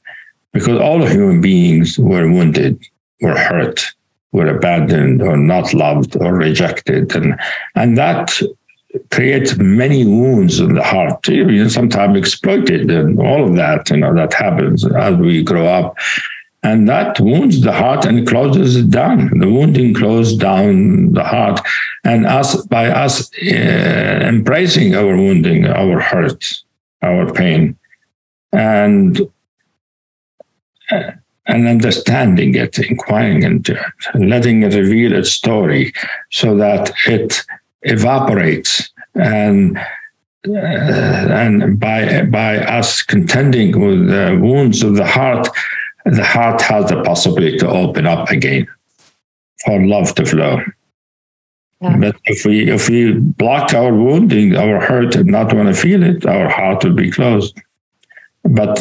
because all human beings were wounded, were hurt, were abandoned, or not loved, or rejected. And that creates many wounds in the heart, sometimes exploited, and all of that, that happens as we grow up. And that wounds the heart and closes it down. The wounding closes down the heart. And by us embracing our wounding, our hurt, our pain, and understanding it, inquiring into it, letting it reveal its story so that it evaporates. And by us contending with the wounds of the heart has the possibility to open up again for love to flow. Yeah. But if we block our wounding, our hurt, and not want to feel it, our heart will be closed. But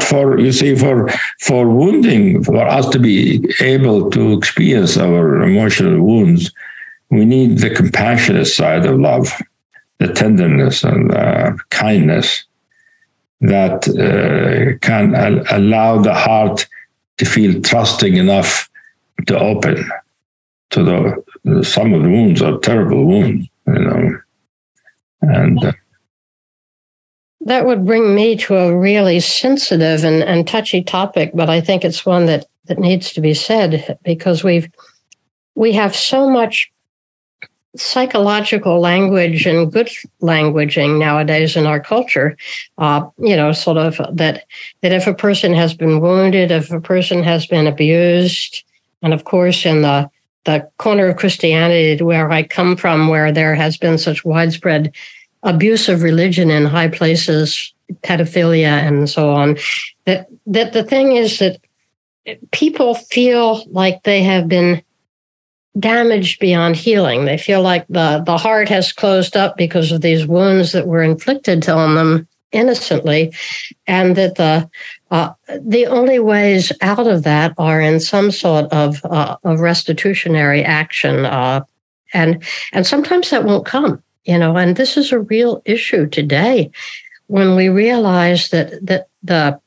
for wounding, for us to be able to experience our emotional wounds, we need the compassionate side of love, the tenderness and the kindness that can allow the heart to feel trusting enough to open to some of the wounds are terrible wounds, and that would bring me to a really sensitive and touchy topic, but I think it's one that needs to be said, because we have so much psychological language and good languaging nowadays in our culture, sort of that if a person has been wounded, if a person has been abused, and of course in the corner of Christianity where I come from, where there has been such widespread abuse of religion in high places, pedophilia and so on, that the thing is that people feel like they have been damaged beyond healing. They feel like the heart has closed up because of these wounds that were inflicted on them innocently, and that the only ways out of that are in some sort of restitutionary action, and sometimes that won't come, And this is a real issue today, when we realize that the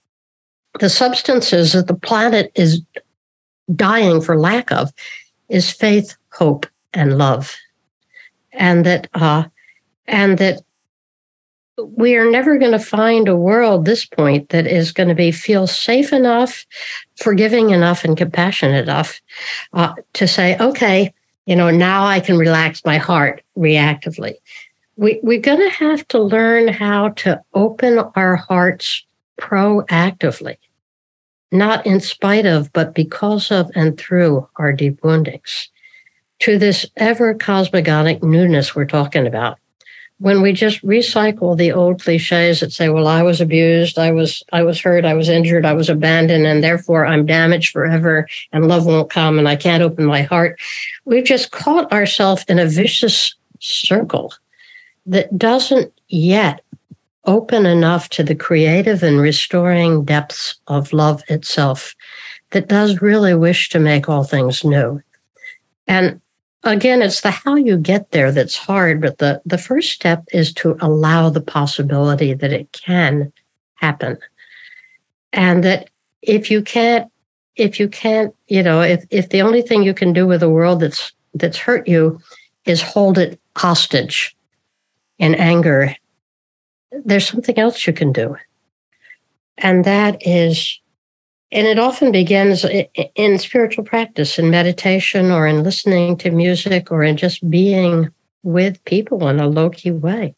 substances that the planet is dying for lack of is faith, hope, and love, and that we are never going to find a world at this point that is going to feel safe enough, forgiving enough, and compassionate enough to say, okay, now I can relax my heart reactively. We're going to have to learn how to open our hearts proactively, not in spite of, but because of and through our deep woundings, to this ever cosmogonic newness we're talking about. When we just recycle the old cliches that say, well, I was abused, I was hurt, I was injured, I was abandoned, and therefore I'm damaged forever, and love won't come, and I can't open my heart. We've just caught ourselves in a vicious circle that doesn't yet open enough to the creative and restoring depths of love itself, that does really wish to make all things new. And again, it's the how you get there that's hard, but the first step is to allow the possibility that it can happen. And that if the only thing you can do with a world that's hurt you is hold it hostage in anger, there's something else you can do. And it often begins in spiritual practice, in meditation, or in listening to music, or in just being with people in a low-key way,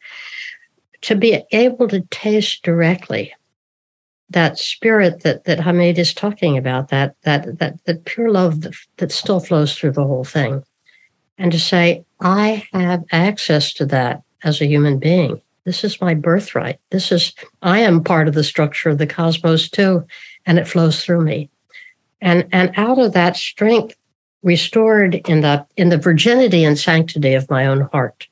to be able to taste directly that spirit that Hamid is talking about, that pure love that still flows through the whole thing, and to say, I have access to that as a human being. This is my birthright. I am part of the structure of the cosmos too, and it flows through me. And out of that strength, restored in the virginity and sanctity of my own heart,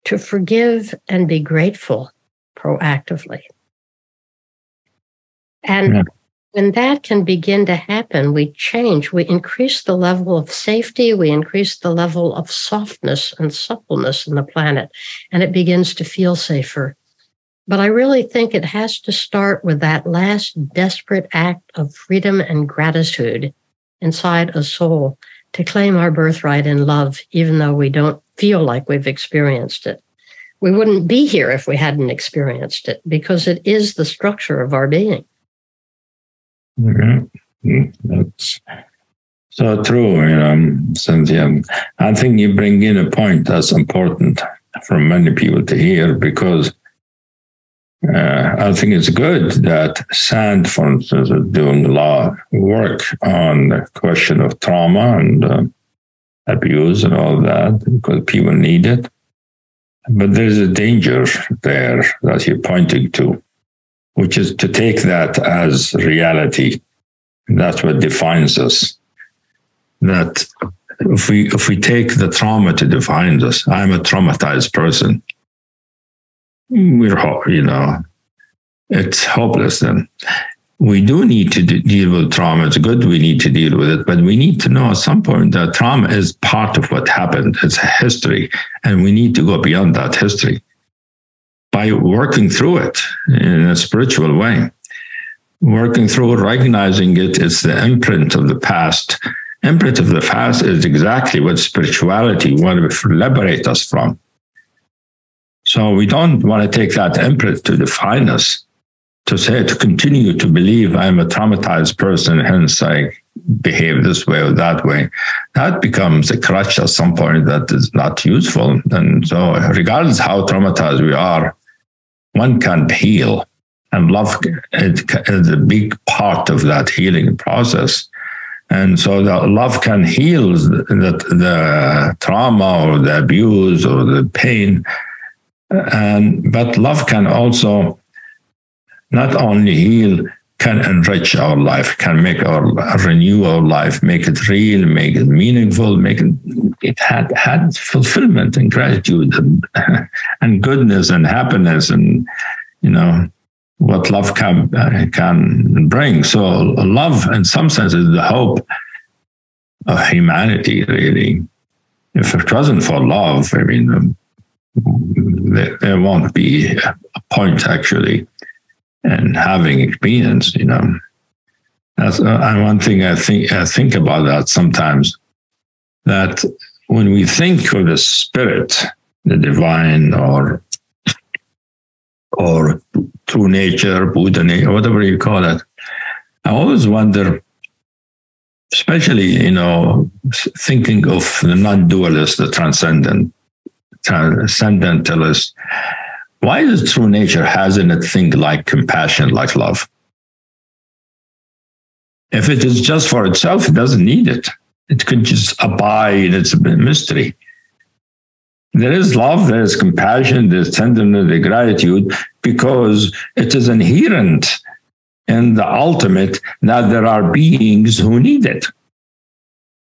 to forgive and be grateful proactively. And when that can begin to happen, we change. We increase the level of safety. We increase the level of softness and suppleness in the planet, and it begins to feel safer. But I really think it has to start with that last desperate act of freedom and gratitude inside a soul to claim our birthright in love, even though we don't feel like we've experienced it. We wouldn't be here if we hadn't experienced it, because it is the structure of our being. That's so true, Cynthia. I think you bring in a point that's important for many people to hear, because I think it's good that SAND, for instance, is doing a lot of work on the question of trauma and abuse and all that, because people need it. But there's a danger there that you're pointing to, which is to take that as reality. That's what defines us. That if we take the trauma to define us, I'm a traumatized person, it's hopeless then. We do need to deal with trauma. It's good we need to deal with it, but we need to know at some point that trauma is part of what happened. It's a history, and we need to go beyond that history by working through it in a spiritual way. Working through it, recognizing it is the imprint of the past. Imprint of the past is exactly what spirituality wants to liberate us from. So we don't want to take that imprint to define us, to continue to believe I'm a traumatized person, hence I behave this way or that way. That becomes a crutch at some point that is not useful. And so regardless how traumatized we are, one can heal. And love is a big part of that healing process. And so the love can heal the trauma or the abuse or the pain. But love can also not only heal, can enrich our life, can renew our life, make it real, make it meaningful, make it had fulfillment and gratitude and goodness and happiness and, what love can bring. So love, in some sense, is the hope of humanity, really. If it wasn't for love, there won't be a point, actually, in having experience, That's one thing I think about that sometimes, that when we think of the spirit, the divine, or true nature, Buddha nature, whatever you call it, I always wonder, especially, thinking of the non-dualist, the transcendentalist, why does true nature hasn't a thing like compassion, like love? If it is just for itself, it doesn't need it. It could just abide. It's a mystery. There is love, there is compassion, there is tenderness, there is gratitude, because it is inherent in the ultimate that there are beings who need it,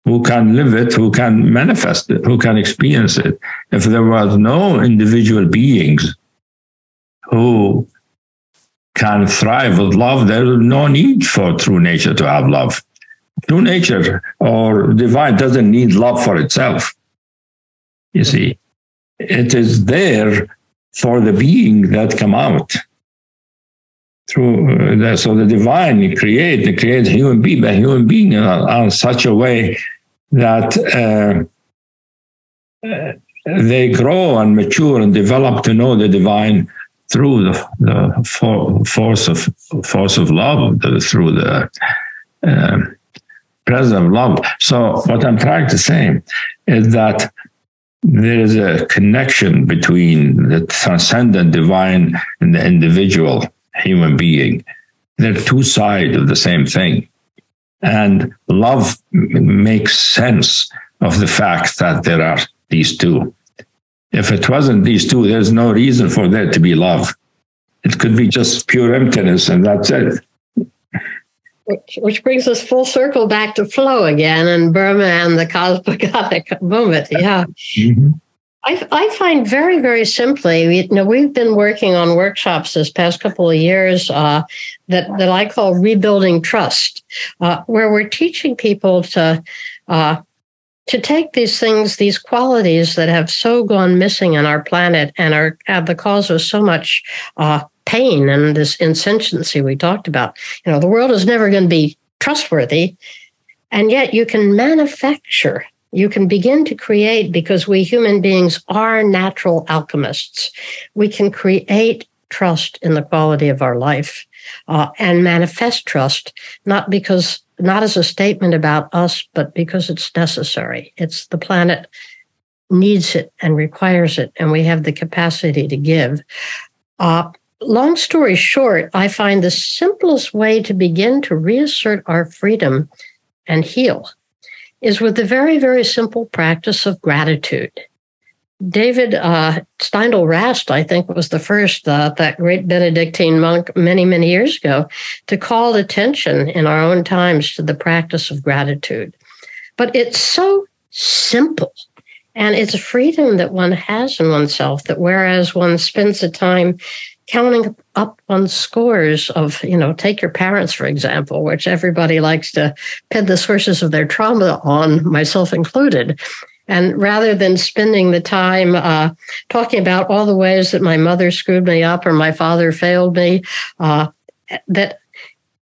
who can live it, who can manifest it, who can experience it. If there was no individual beings who can thrive with love, there is no need for true nature to have love. True nature or divine doesn't need love for itself. You see, it is there for the being that come out. Through that, so the divine creates human being, but human being in such a way that they grow and mature and develop to know the divine through the force of love, through the presence of love. So what I'm trying to say is that there is a connection between the transcendent divine and the individual human being. They're two sides of the same thing. And love makes sense of the fact that there are these two. If it wasn't these two, there's no reason for there to be love. It could be just pure emptiness, and that's it. Which brings us full circle back to flow again, and Burma and the cosmogonic moment. Yeah. Mm-hmm. I find very, very simply, we've been working on workshops this past couple of years that I call rebuilding trust, where we're teaching people to take these things, these qualities that have so gone missing on our planet and are the cause of so much pain and this insentiency we talked about. The world is never going to be trustworthy, and yet you can manufacture You can begin to create, because we human beings are natural alchemists. We can create trust in the quality of our life and manifest trust, not as a statement about us, but because it's necessary. It's the planet needs it and requires it, and we have the capacity to give. Long story short, I find the simplest way to begin to reassert our freedom and heal is with the very, very simple practice of gratitude. David Steindl-Rast, I think, was the first, that great Benedictine monk many, many years ago, to call attention in our own times to the practice of gratitude. But it's so simple, and it's a freedom that one has in oneself, that whereas one spends the time counting up one's scores of, take your parents, for example, which everybody likes to pin the sources of their trauma on, myself included. And rather than spending the time talking about all the ways that my mother screwed me up or my father failed me, that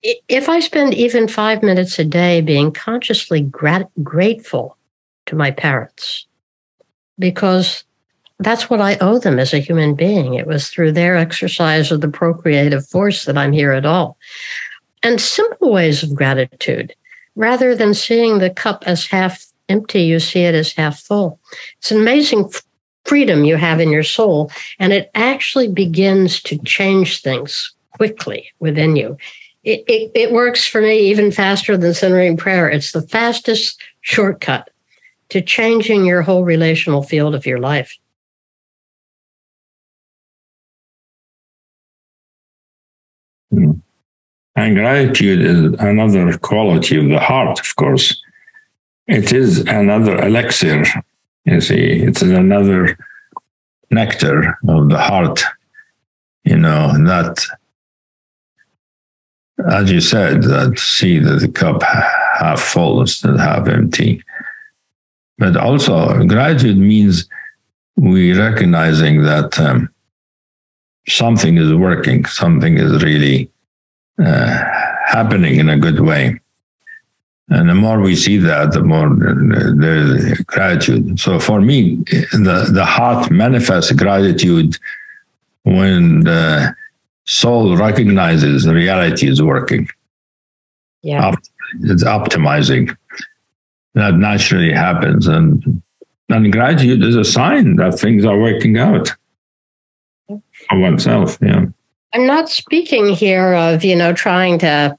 if I spend even 5 minutes a day being consciously grateful to my parents, because that's what I owe them as a human being. It was through their exercise of the procreative force that I'm here at all. And simple ways of gratitude, rather than seeing the cup as half empty, you see it as half full. It's an amazing freedom you have in your soul, and it actually begins to change things quickly within you. It works for me even faster than centering prayer. It's the fastest shortcut to changing your whole relational field of your life. And gratitude is another quality of the heart, of course. It is another elixir, you see. It's another nectar of the heart, that, as you said, that see that the cup half full instead of half empty. But also, gratitude means we recognizing that something is working, something is really happening in a good way. And the more we see that, the more there's gratitude. So for me, the heart manifests gratitude when the soul recognizes the reality is working. Yeah. It's optimizing. That naturally happens. And gratitude is a sign that things are working out for oneself. Yeah. I'm not speaking here of, trying to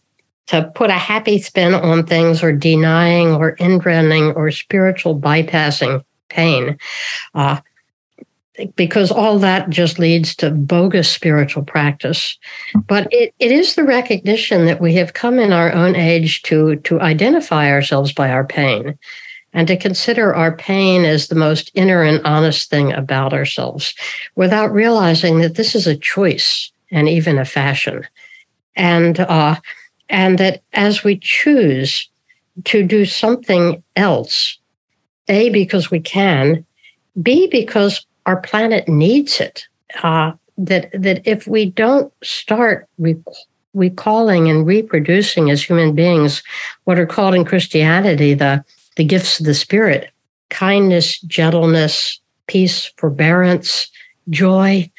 put a happy spin on things or denying or ingraining or spiritual bypassing pain, because all that just leads to bogus spiritual practice. But it is the recognition that we have come in our own age to identify ourselves by our pain and to consider our pain as the most inner and honest thing about ourselves, without realizing that this is a choice and even a fashion. And that as we choose to do something else, A, because we can, B, because our planet needs it, that if we don't start recalling and reproducing as human beings what are called in Christianity the gifts of the Spirit, kindness, gentleness, peace, forbearance, joy,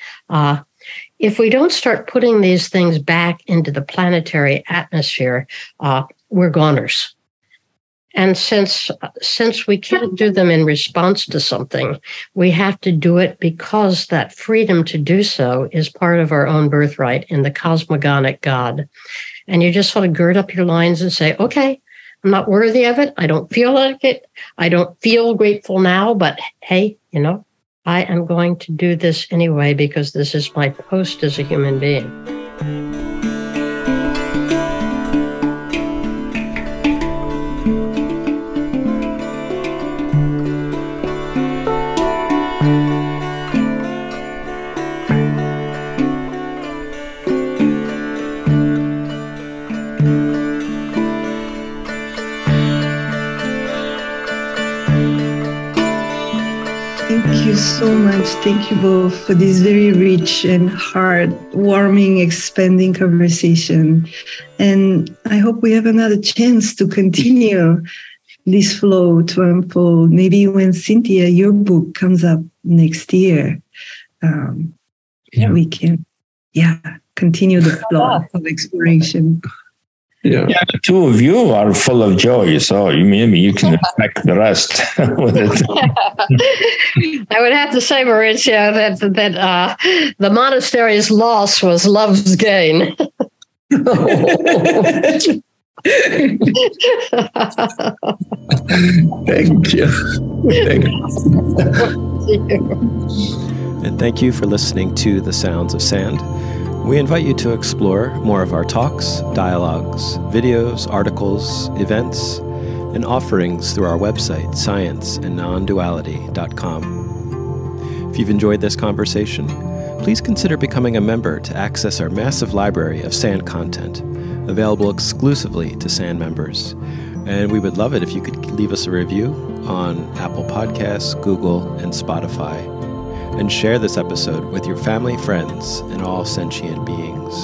if we don't start putting these things back into the planetary atmosphere, we're goners. And since we can't do them in response to something, we have to do it because that freedom to do so is part of our own birthright in the cosmogonic God. And you just sort of gird up your loins and say, okay, I'm not worthy of it. I don't feel like it. I don't feel grateful now, but hey, I am going to do this anyway because this is my post as a human being. Thank you so much. Thank you both for this very rich and heart-warming, expanding conversation. And I hope we have another chance to continue this flow to unfold. Maybe when Cynthia, your book comes up next year, we can, continue the flow of exploration. Yeah, the two of you are full of joy, so maybe you can affect the rest with it. I would have to say, Maurizio, that the monastery's loss was love's gain. Thank you. Thank you. And thank you for listening to The Sounds of Sand. We invite you to explore more of our talks, dialogues, videos, articles, events, and offerings through our website, scienceandnonduality.com. If you've enjoyed this conversation, please consider becoming a member to access our massive library of Sand content, available exclusively to Sand members. And we would love it if you could leave us a review on Apple Podcasts, Google, and Spotify. And share this episode with your family, friends, and all sentient beings.